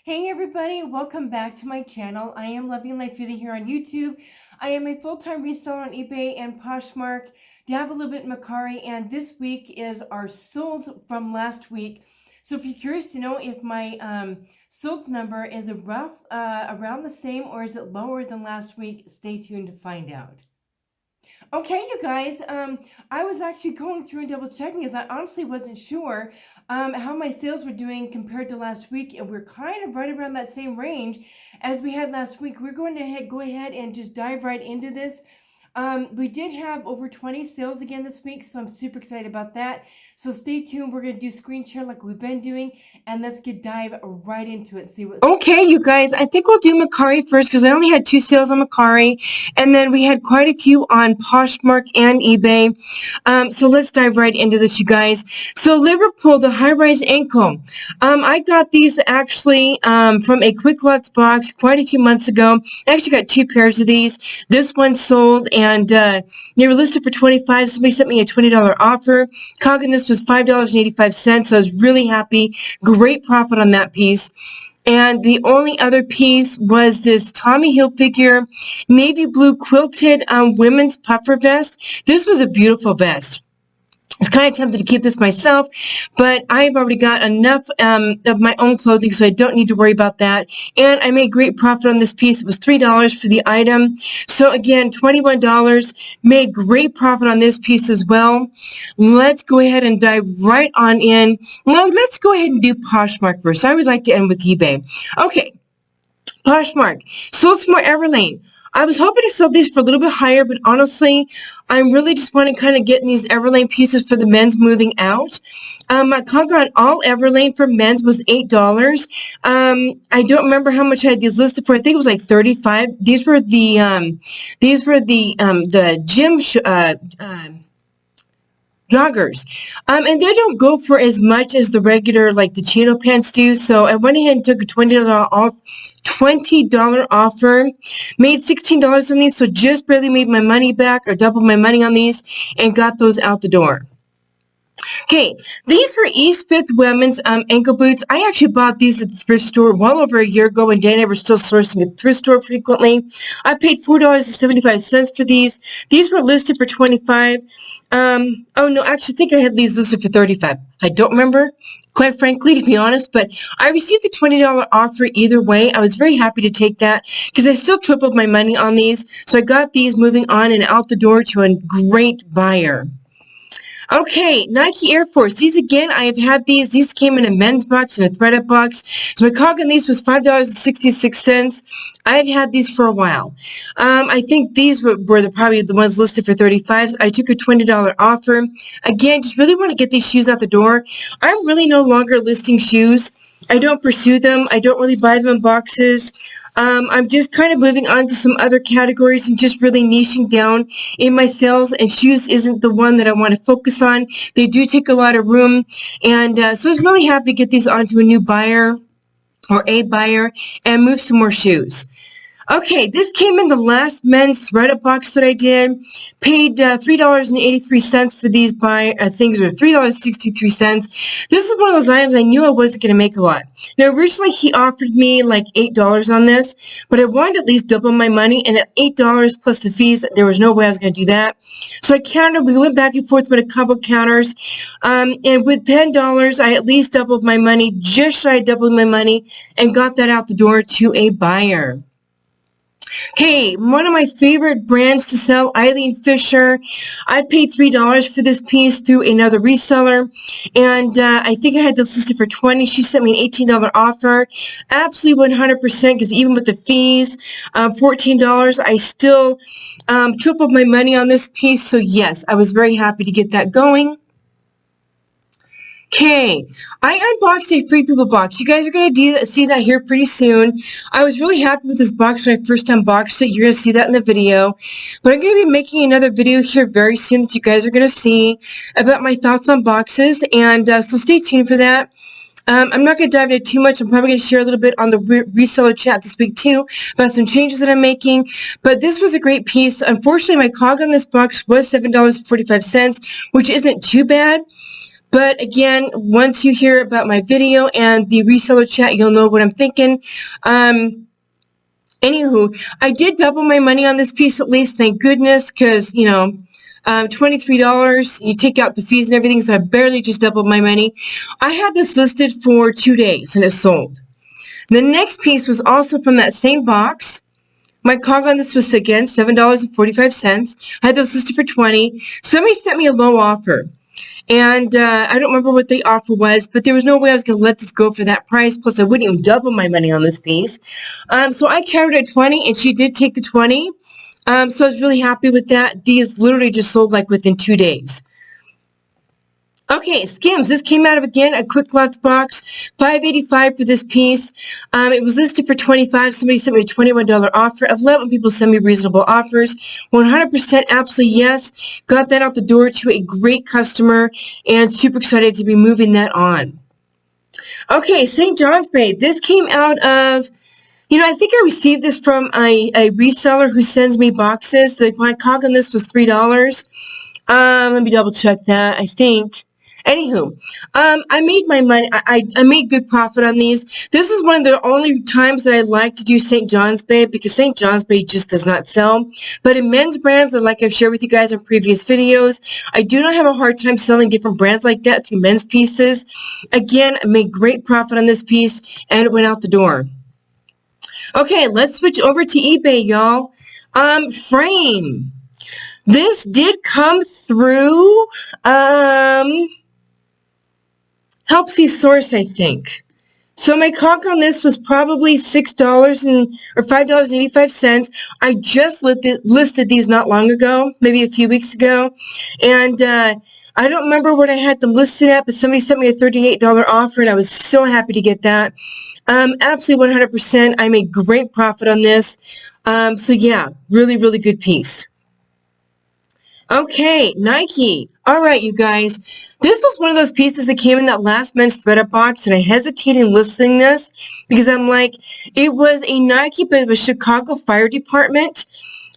Hey everybody, welcome back to my channel. I am Loving Life Beauty here on YouTube. I am a full-time reseller on eBay and Poshmark, dab a little bit in Mercari, and this week is our solds from last week. So if you're curious to know if my solds number is around the same or is it lower than last week, stay tuned to find out. Okay, you guys, I was actually going through and double checking because I honestly wasn't sure how my sales were doing compared to last week, and we're kind of right around that same range as we had last week. We're going to go ahead and just dive right into this. We did have over 20 sales again this week, so I'm super excited about that. So stay tuned. We're going to do screen share like we've been doing, and let's dive right into it and see what's... Okay, you guys, I think we'll do Mercari first because I only had 2 sales on Mercari, and then we had quite a few on Poshmark and eBay. So let's dive right into this, you guys. So Liverpool, the high-rise ankle. I got these actually from a Quick Lots box quite a few months ago. I actually got 2 pairs of these. This one sold, and they were listed for $25. Somebody sent me a $20 offer. Cog in this was $5.85, so I was really happy. Great profit on that piece. And the only other piece was this Tommy Hilfiger navy blue quilted women's puffer vest. This was a beautiful vest. I was kind of tempted to keep this myself, but I've already got enough of my own clothing, so I don't need to worry about that. And I made great profit on this piece. It was $3 for the item. So again, $21. Made great profit on this piece as well. Let's go ahead and dive right on in. Well, let's go ahead and do Poshmark first. I always like to end with eBay. Okay, Poshmark. Sold some more Everlane. I was hoping to sell these for a little bit higher, but honestly, I'm really just wanting to kind of get these Everlane pieces for the men's moving out. My cog on all Everlane for men's was $8. I don't remember how much I had these listed for. I think it was like $35. These were the gym joggers. And they don't go for as much as the regular, like the Cheeto pants do. So I went ahead and took a $20 offer, made $16 on these, so just barely made my money back or doubled my money on these and got those out the door. Okay, these were East Fifth women's ankle boots. I actually bought these at the thrift store well over a year ago, and Dan and I were still sourcing at the thrift store frequently. I paid $4.75 for these. These were listed for $25. Oh no, actually I think I had these listed for $35. I don't remember, quite frankly, to be honest, but I received a $20 offer either way. I was very happy to take that because I still tripled my money on these. So I got these moving on and out the door to a great buyer. Okay, Nike Air Force. These again, I have had these. These came in a men's box and a threaded box. So my cog on these was $5.66. I've had these for a while. I think these were probably the ones listed for $35. I took a $20 offer. Again, just really want to get these shoes out the door. I'm really no longer listing shoes. I don't pursue them. I don't really buy them in boxes. I'm just kind of moving on to some other categories and just really niching down in my sales, and shoes isn't the one that I want to focus on. They do take a lot of room, and so I was really happy to get these onto a new buyer or a buyer and move some more shoes. Okay, this came in the last men's threaded box that I did. Paid $3.83 for these things, or $3.63. This is one of those items I knew I wasn't going to make a lot. Now, originally he offered me like $8 on this, but I wanted at least double my money, and at $8 plus the fees, there was no way I was going to do that. So I counted. We went back and forth with a couple counters, and with $10, I at least doubled my money, just shy of doubling my money, and got that out the door to a buyer. Okay, one of my favorite brands to sell, Eileen Fisher. I paid $3 for this piece through another reseller, and I think I had this listed for $20. She sent me an $18 offer. Absolutely 100%, because even with the fees, $14, I still tripled my money on this piece. So yes, I was very happy to get that going. Okay, I unboxed a Free People box. You guys are going to see that here pretty soon. I was really happy with this box when I first unboxed it. You're going to see that in the video. But I'm going to be making another video here very soon that you guys are going to see about my thoughts on boxes. And so stay tuned for that. I'm not going to dive into too much. I'm probably going to share a little bit on the reseller chat this week too about some changes that I'm making. But this was a great piece. Unfortunately, my cog on this box was $7.45, which isn't too bad. But again, once you hear about my video and the reseller chat, you'll know what I'm thinking. Anywho, I did double my money on this piece at least, thank goodness, because, $23, you take out the fees and everything, so I barely just doubled my money. I had this listed for 2 days, and it sold. The next piece was also from that same box. My COG on this was, again, $7.45. I had this listed for $20. Somebody sent me a low offer. And I don't remember what the offer was, but there was no way I was going to let this go for that price. Plus, I wouldn't even double my money on this piece. So I carried it at 20, and she did take the 20. So I was really happy with that. These literally just sold like within 2 days. Okay, Skims. This came out of, again, a Quick Lots box. $5.85 for this piece. It was listed for $25. Somebody sent me a $21 offer. I've let when people send me reasonable offers. 100% absolutely yes. Got that out the door to a great customer and super excited to be moving that on. Okay, St. John's Bay. This came out of, I think I received this from a reseller who sends me boxes. My COG on this was $3. Let me double check that, I think. Anywho, I made my money. I made good profit on these. This is one of the only times that I like to do St. John's Bay because St. John's Bay just does not sell. But in men's brands, like I've shared with you guys in previous videos, I do not have a hard time selling different brands like that through men's pieces. Again, I made great profit on this piece, and it went out the door. Okay, let's switch over to eBay, y'all. Frame. This did come through Helpsy source, I think. So my COG on this was probably $6 or $5.85. I just listed these not long ago, maybe a few weeks ago, and I don't remember what I had them listed at, but somebody sent me a $38 offer, and I was so happy to get that. Absolutely 100%. I made great profit on this. So yeah, really, really good piece. Okay, Nike. All right, you guys. This was one of those pieces that came in that last men's thread-up box, and I hesitated in listing this because I'm like, it was a Nike, but it was Chicago Fire Department.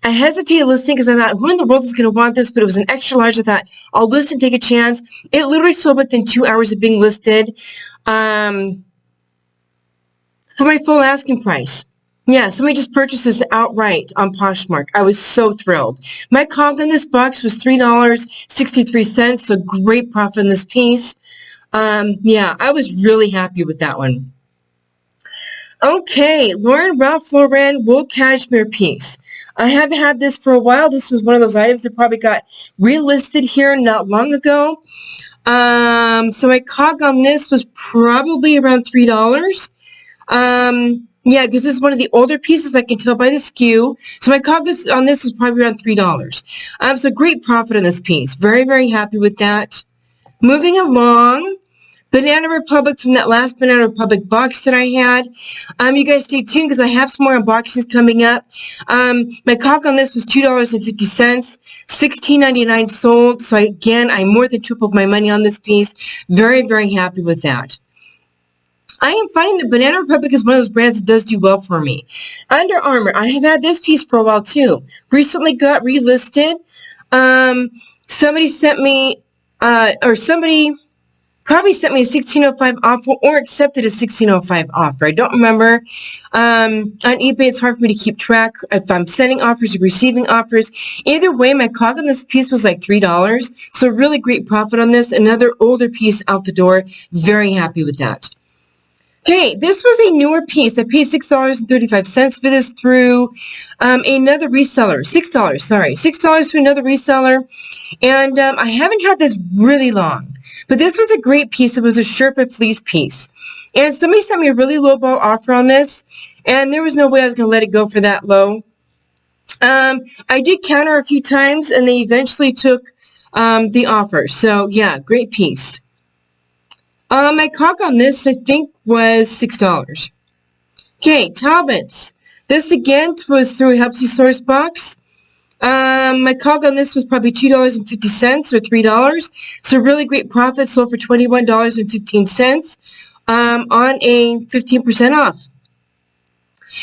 I hesitated listing because I thought, who in the world is going to want this? But it was an extra large. I thought, I'll list and take a chance. It literally sold within 2 hours of being listed for my full asking price. Yeah, somebody just purchased this outright on Poshmark. I was so thrilled. My COG on this box was $3.63, so great profit in this piece. Yeah, I was really happy with that one. Okay, Ralph Lauren wool cashmere piece. I have had this for a while. This was one of those items that probably got relisted here not long ago. So my COG on this was probably around $3. Yeah, because this is one of the older pieces, I can tell by the SKU. So my COG on this is probably around $3. So great profit on this piece. Very, very happy with that. Moving along, Banana Republic from that last Banana Republic box that I had. You guys stay tuned because I have some more unboxings coming up. My COG on this was $2.50. $16.99 sold. So again, I more than tripled my money on this piece. Very, very happy with that. I am finding that Banana Republic is one of those brands that does do well for me. Under Armour, I have had this piece for a while too. Recently got relisted. Somebody sent me, somebody probably sent me a $16.05 offer or accepted a $16.05 offer. I don't remember. On eBay, it's hard for me to keep track if I'm sending offers or receiving offers. Either way, my COG on this piece was like $3. So really great profit on this. Another older piece out the door. Very happy with that. Okay, this was a newer piece. I paid $6.35 for this through another reseller. $6, sorry. $6 to another reseller. And I haven't had this really long. But this was a great piece. It was a Sherpa fleece piece. And somebody sent me a really low ball offer on this. And there was no way I was going to let it go for that low. I did counter a few times, and they eventually took the offer. So, yeah, great piece. My COG on this, I think, was $6. Okay, Talbots. This, again, was through a Helpsy source box. My COG on this was probably $2.50 or $3. So really great profit, sold for $21.15 on a 15% off.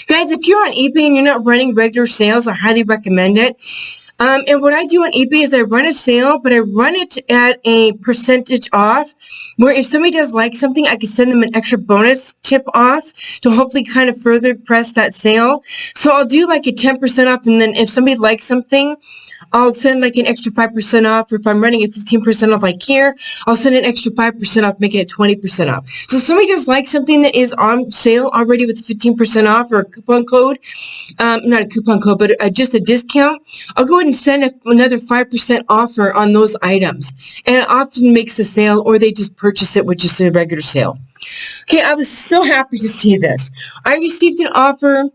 Guys, if you're on eBay and you're not running regular sales, I highly recommend it. And what I do on eBay is I run a sale, but I run it at a percentage off, where if somebody does like something, I can send them an extra bonus tip off to hopefully kind of further press that sale. So I'll do like a 10% off, and then if somebody likes something, I'll send like an extra 5% off. Or if I'm running a 15% off like here, I'll send an extra 5% off, making it 20% off. So if somebody does like something that is on sale already with 15% off or a coupon code, not a coupon code, but just a discount, I'll go ahead and send another 5% offer on those items. And it often makes a sale, or they just purchase it with just a regular sale. Okay, I was so happy to see this. I received an offer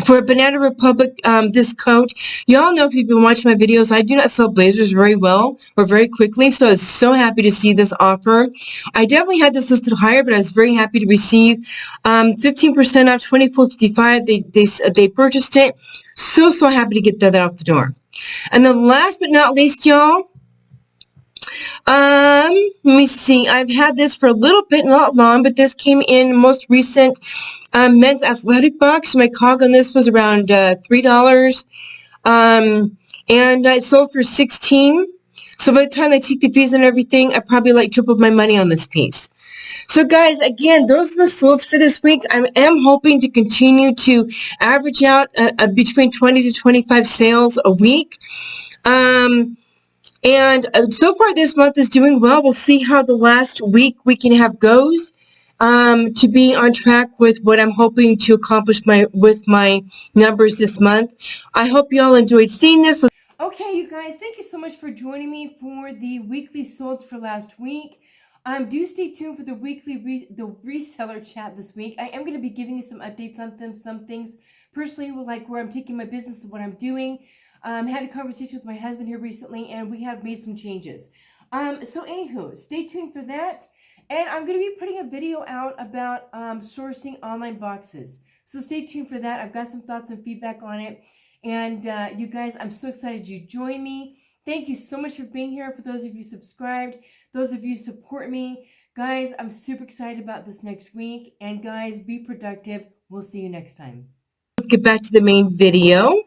for Banana Republic, this coat. Y'all know if you've been watching my videos, I do not sell blazers very well or very quickly, so I was so happy to see this offer. I definitely had this listed higher, but I was very happy to receive 15% off, $24.55. They purchased it. So happy to get that out the door. And then last but not least, y'all, let me see. I've had this for a little bit, not long, but this came in most recent men's athletic box. My cog on this was around $3. And I sold for $16. So by the time I take the fees and everything, I probably like tripled my money on this piece. So guys, again, those are the solds for this week. I am hoping to continue to average out between 20 to 25 sales a week. And so far this month is doing well. We'll see how the last week we can have goes, to be on track with what I'm hoping to accomplish with my numbers this month. I hope you all enjoyed seeing this. Okay, you guys, thank you so much for joining me for the weekly solds for last week. Do stay tuned for the weekly the reseller chat this week. I am going to be giving you some updates on some things personally, like where I'm taking my business and what I'm doing. Had a conversation with my husband here recently, and we have made some changes. So anywho, stay tuned for that. And I'm going to be putting a video out about sourcing online boxes. So stay tuned for that. I've got some thoughts and feedback on it. And you guys, I'm so excited you joined me. Thank you so much for being here. For those of you subscribed, those of you support me. Guys, I'm super excited about this next week. And guys, be productive. We'll see you next time. Let's get back to the main video.